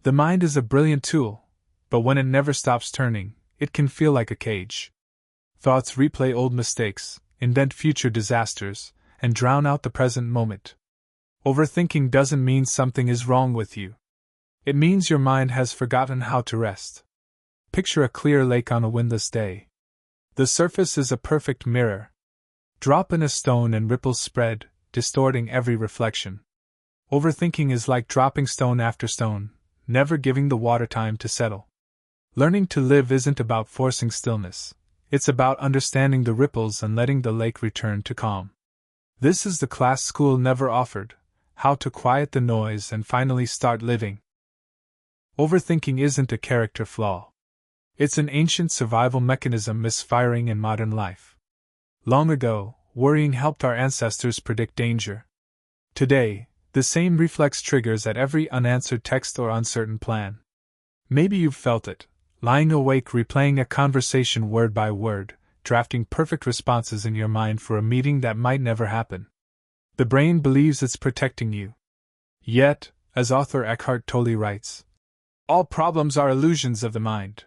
The mind is a brilliant tool, but when it never stops turning, it can feel like a cage. Thoughts replay old mistakes, invent future disasters, and drown out the present moment. Overthinking doesn't mean something is wrong with you. It means your mind has forgotten how to rest. Picture a clear lake on a windless day. The surface is a perfect mirror. Drop in a stone and ripples spread, distorting every reflection. Overthinking is like dropping stone after stone, never giving the water time to settle. Learning to live isn't about forcing stillness. It's about understanding the ripples and letting the lake return to calm. This is the class school never offered: how to quiet the noise and finally start living. Overthinking isn't a character flaw. It's an ancient survival mechanism misfiring in modern life. Long ago, worrying helped our ancestors predict danger. Today, the same reflex triggers at every unanswered text or uncertain plan. Maybe you've felt it, lying awake replaying a conversation word by word, drafting perfect responses in your mind for a meeting that might never happen. The brain believes it's protecting you. Yet, as author Eckhart Tolle writes, all problems are illusions of the mind.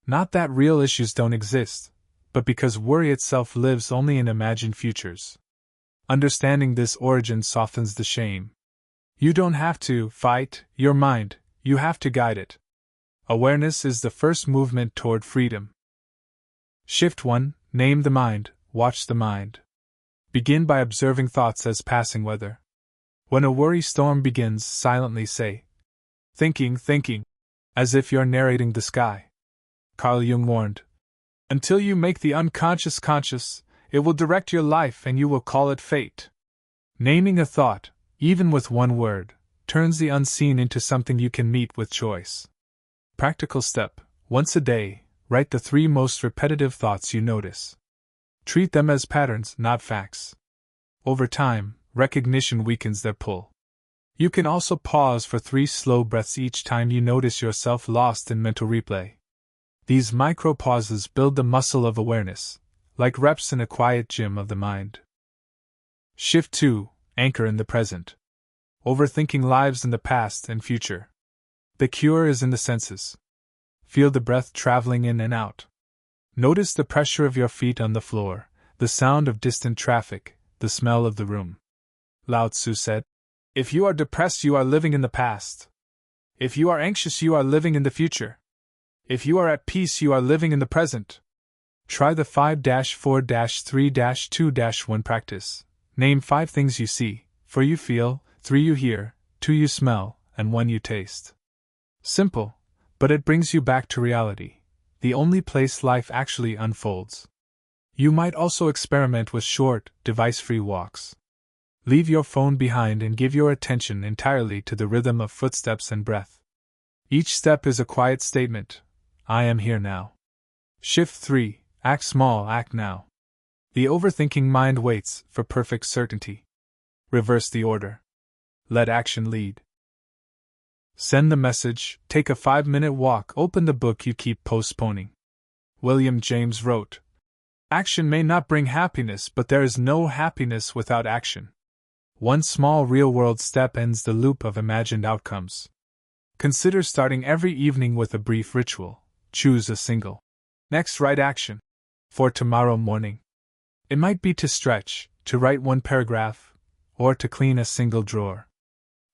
Not that real issues don't exist, but because worry itself lives only in imagined futures. Understanding this origin softens the shame. You don't have to fight your mind, you have to guide it. Awareness is the first movement toward freedom. Shift 1. Name the mind, watch the mind. Begin by observing thoughts as passing weather. When a worry storm begins, silently say, thinking, as if you're narrating the sky. Carl Jung warned, until you make the unconscious conscious, it will direct your life and you will call it fate. Naming a thought, even with one word, turns the unseen into something you can meet with choice. Practical step: once a day, write the 3 most repetitive thoughts you notice. Treat them as patterns, not facts. Over time, recognition weakens their pull. You can also pause for 3 slow breaths each time you notice yourself lost in mental replay. These micro pauses build the muscle of awareness, like reps in a quiet gym of the mind. Shift 2. Anchor in the present. Overthinking lives in the past and future. The cure is in the senses. Feel the breath traveling in and out. Notice the pressure of your feet on the floor, the sound of distant traffic, the smell of the room. Lao Tzu said, if you are depressed, you are living in the past. If you are anxious, you are living in the future. If you are at peace, you are living in the present. Try the 5-4-3-2-1 practice. Name 5 things you see, 4 you feel, 3 you hear, 2 you smell, and 1 you taste. Simple, but it brings you back to reality, the only place life actually unfolds. You might also experiment with short, device-free walks. Leave your phone behind and give your attention entirely to the rhythm of footsteps and breath. Each step is a quiet statement: I am here now. Shift 3. Act small, act now. The overthinking mind waits for perfect certainty. Reverse the order. Let action lead. Send the message, take a 5-minute walk, open the book you keep postponing. William James wrote, action may not bring happiness, but there is no happiness without action. One small real-world step ends the loop of imagined outcomes. Consider starting every evening with a brief ritual. Choose a single, next right action for tomorrow morning. It might be to stretch, to write 1 paragraph, or to clean a single drawer.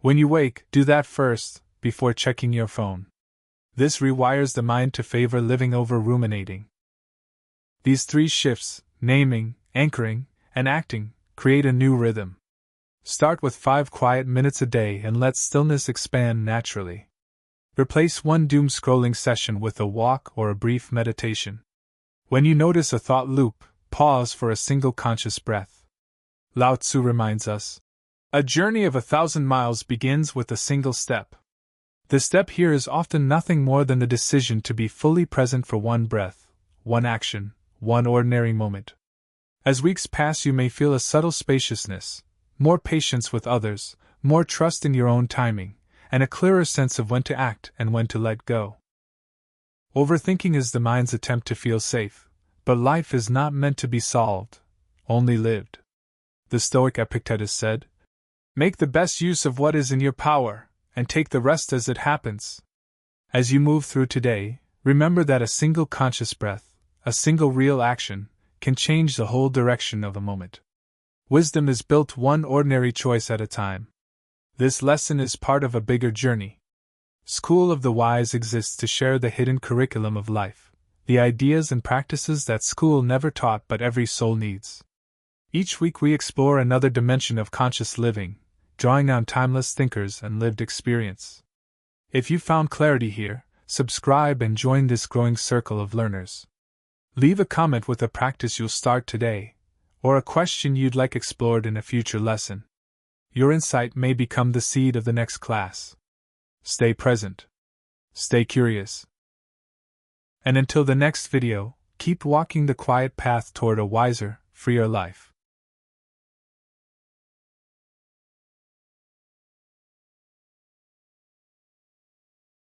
When you wake, do that first, before checking your phone. This rewires the mind to favor living over ruminating. These 3 shifts, naming, anchoring, and acting, create a new rhythm. Start with 5 quiet minutes a day and let stillness expand naturally. Replace one doom scrolling session with a walk or a brief meditation. When you notice a thought loop, pause for a single conscious breath. Lao Tzu reminds us, a journey of 1,000 miles begins with a single step. The step here is often nothing more than the decision to be fully present for 1 breath, 1 action, 1 ordinary moment. As weeks pass, you may feel a subtle spaciousness, more patience with others, more trust in your own timing, and a clearer sense of when to act and when to let go. Overthinking is the mind's attempt to feel safe, but life is not meant to be solved, only lived. The Stoic Epictetus said, make the best use of what is in your power, and take the rest as it happens. As you move through today, remember that a single conscious breath, a single real action, can change the whole direction of a moment. Wisdom is built one ordinary choice at a time. This lesson is part of a bigger journey. School of the Wise exists to share the hidden curriculum of life, the ideas and practices that school never taught but every soul needs. Each week we explore another dimension of conscious living, drawing on timeless thinkers and lived experience. If you found clarity here, subscribe and join this growing circle of learners. Leave a comment with a practice you'll start today, or a question you'd like explored in a future lesson. Your insight may become the seed of the next class. Stay present. Stay curious. And until the next video, keep walking the quiet path toward a wiser, freer life.